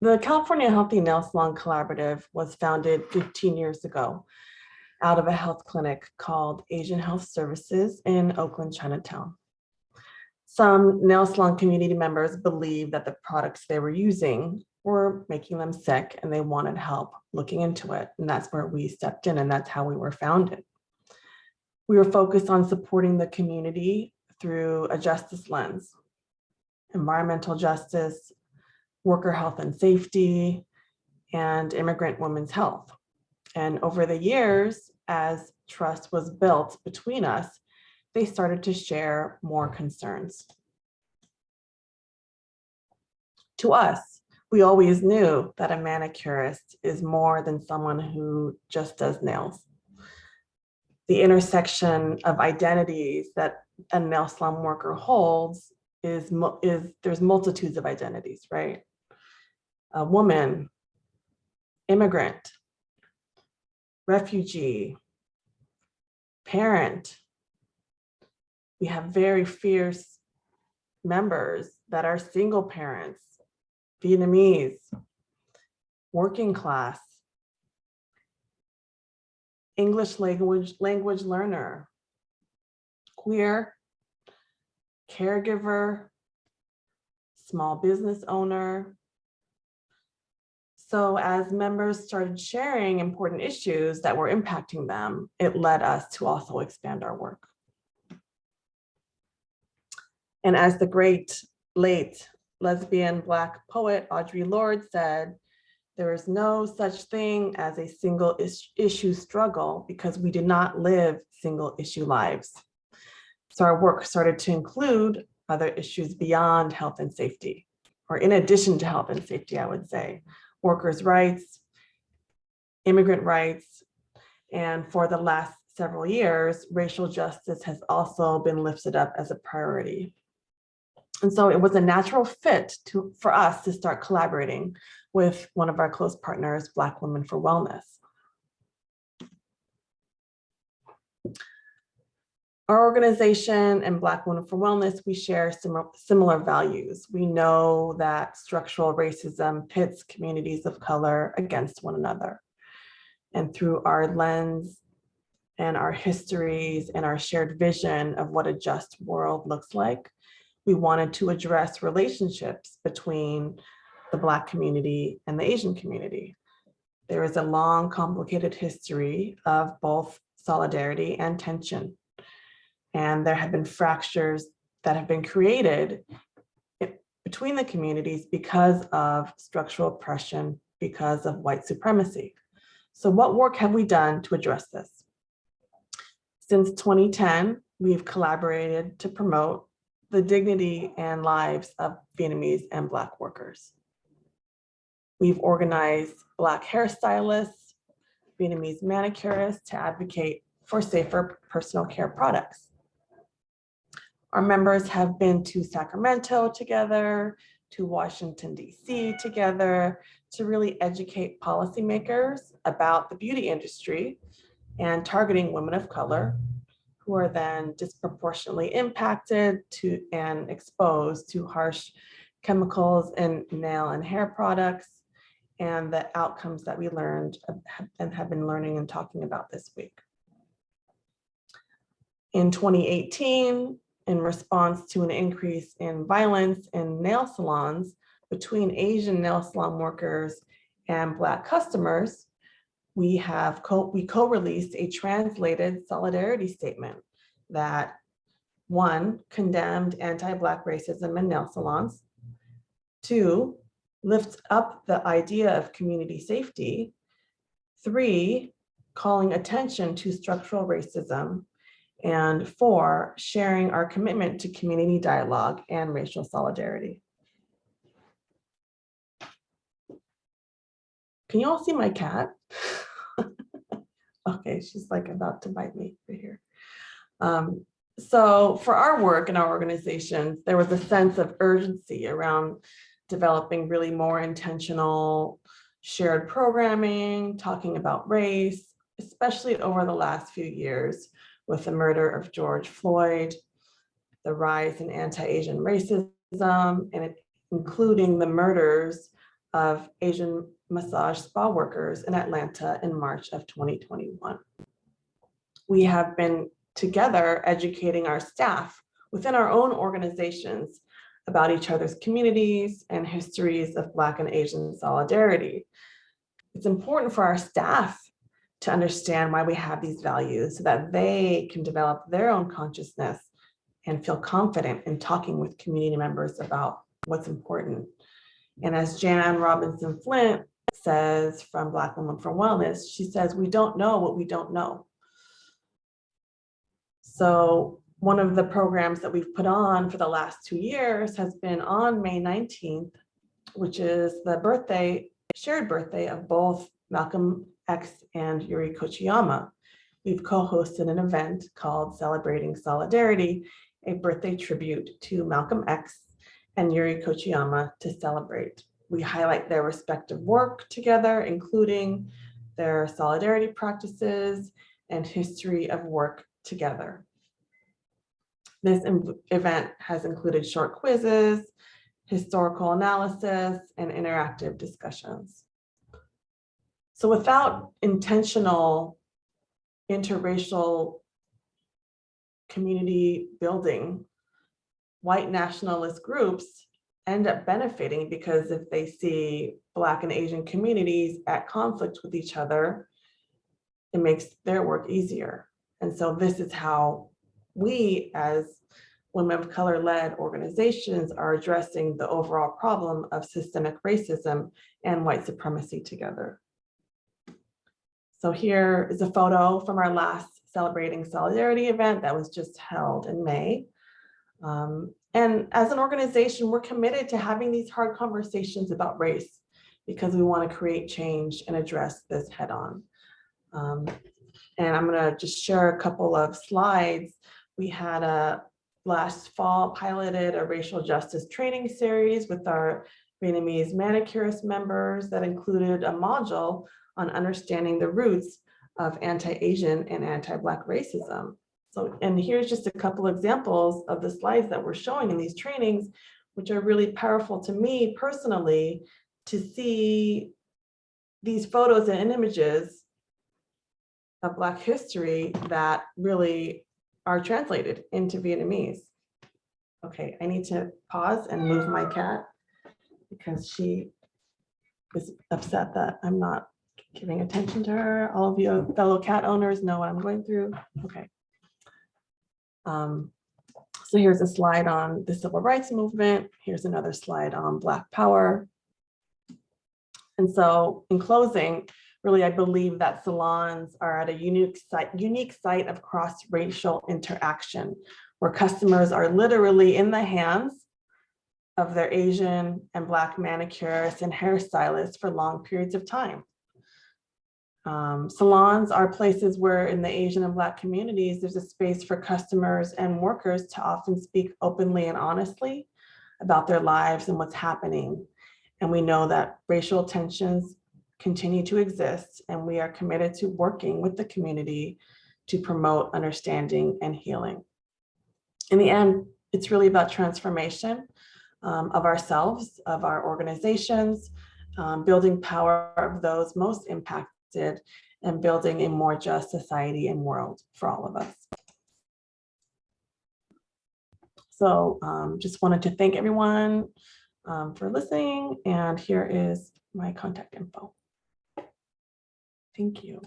The California Healthy Nail Salon Collaborative was founded 15 years ago out of a health clinic called Asian Health Services in Oakland, Chinatown. Some nail salon community members believed that the products they were using were making them sick and they wanted help looking into it. And that's where we stepped in, and that's how we were founded. We were focused on supporting the community through a justice lens, environmental justice, worker health and safety, and immigrant women's health. And over the years, as trust was built between us, they started to share more concerns. To us, we always knew that a manicurist is more than someone who just does nails. The intersection of identities that a nail salon worker holds is there's multitudes of identities, right? A woman, immigrant, refugee, parent. We have very fierce members that are single parents, Vietnamese, working class, English language learner, queer, caregiver, small business owner. So as members started sharing important issues that were impacting them, it led us to also expand our work. And as the great late lesbian Black poet Audre Lorde said, there is no such thing as a single issue struggle because we do not live single issue lives. So our work started to include other issues beyond health and safety, or in addition to health and safety, I would say, workers' rights, immigrant rights, and for the last several years, racial justice has also been lifted up as a priority. And so it was a natural fit for us to start collaborating with one of our close partners, Black Women for Wellness. Our organization and Black Women for Wellness, we share similar values. We know that structural racism pits communities of color against one another. And through our lens and our histories and our shared vision of what a just world looks like, we wanted to address relationships between the Black community and the Asian community. There is a long, complicated history of both solidarity and tension. And there have been fractures that have been created between the communities because of structural oppression, because of white supremacy. So what work have we done to address this? Since 2010, we've collaborated to promote the dignity and lives of Vietnamese and Black workers. We've organized Black hairstylists, Vietnamese manicurists to advocate for safer personal care products. Our members have been to Sacramento together, to Washington, DC together, to really educate policymakers about the beauty industry and targeting women of color who are then disproportionately impacted and exposed to harsh chemicals in nail and hair products, and the outcomes that we learned and have been learning and talking about this week. In 2018, in response to an increase in violence in nail salons between Asian nail salon workers and Black customers, we co-released a translated solidarity statement that, one, condemned anti-Black racism in nail salons, two, lifts up the idea of community safety, three, calling attention to structural racism, and four, sharing our commitment to community dialogue and racial solidarity. Can you all see my cat? Okay, she's like about to bite me right here. So for our work in our organizations, there was a sense of urgency around developing really more intentional shared programming, talking about race, especially over the last few years with the murder of George Floyd, the rise in anti-Asian racism, and including the murders of Asian massage spa workers in Atlanta in March of 2021. We have been together educating our staff within our own organizations about each other's communities and histories of Black and Asian solidarity. It's important for our staff to understand why we have these values so that they can develop their own consciousness and feel confident in talking with community members about what's important. And as Jan Robinson Flint says from Black Women for Wellness, she says, we don't know what we don't know. So one of the programs that we've put on for the last 2 years has been on May 19th, which is the shared birthday of both Malcolm X and Yuri Kochiyama. We've co-hosted an event called Celebrating Solidarity, a birthday tribute to Malcolm X and Yuri Kochiyama to celebrate. We highlight their respective work together, including their solidarity practices and history of work together. This event has included short quizzes, historical analysis, and interactive discussions. So without intentional interracial community building, white nationalist groups end up benefiting because if they see Black and Asian communities at conflict with each other, it makes their work easier. And so this is how we, as women of color-led organizations, are addressing the overall problem of systemic racism and white supremacy together. So here is a photo from our last Celebrating Solidarity event that was just held in May. And as an organization, we're committed to having these hard conversations about race because we want to create change and address this head on. And I'm going to just share a couple of slides. We had last fall piloted a racial justice training series with our Vietnamese manicurist members that included a module on understanding the roots of anti-Asian and anti-Black racism. So, and here's just a couple examples of the slides that we're showing in these trainings, which are really powerful to me personally to see these photos and images of Black history that really are translated into Vietnamese. Okay, I need to pause and move my cat because she is upset that I'm not giving attention to her. All of you fellow cat owners know what I'm going through. Okay. So here's a slide on the civil rights movement. Here's another slide on Black power. And so in closing, really, I believe that salons are at a unique site of cross-racial interaction, where customers are literally in the hands of their Asian and Black manicurists and hairstylists for long periods of time. Salons are places where in the Asian and Black communities, there's a space for customers and workers to often speak openly and honestly about their lives and what's happening. And we know that racial tensions continue to exist, and we are committed to working with the community to promote understanding and healing. In the end, it's really about transformation of ourselves, of our organizations, building power of those most impacted, and building a more just society and world for all of us. So just wanted to thank everyone for listening, and here is my contact info. Thank you.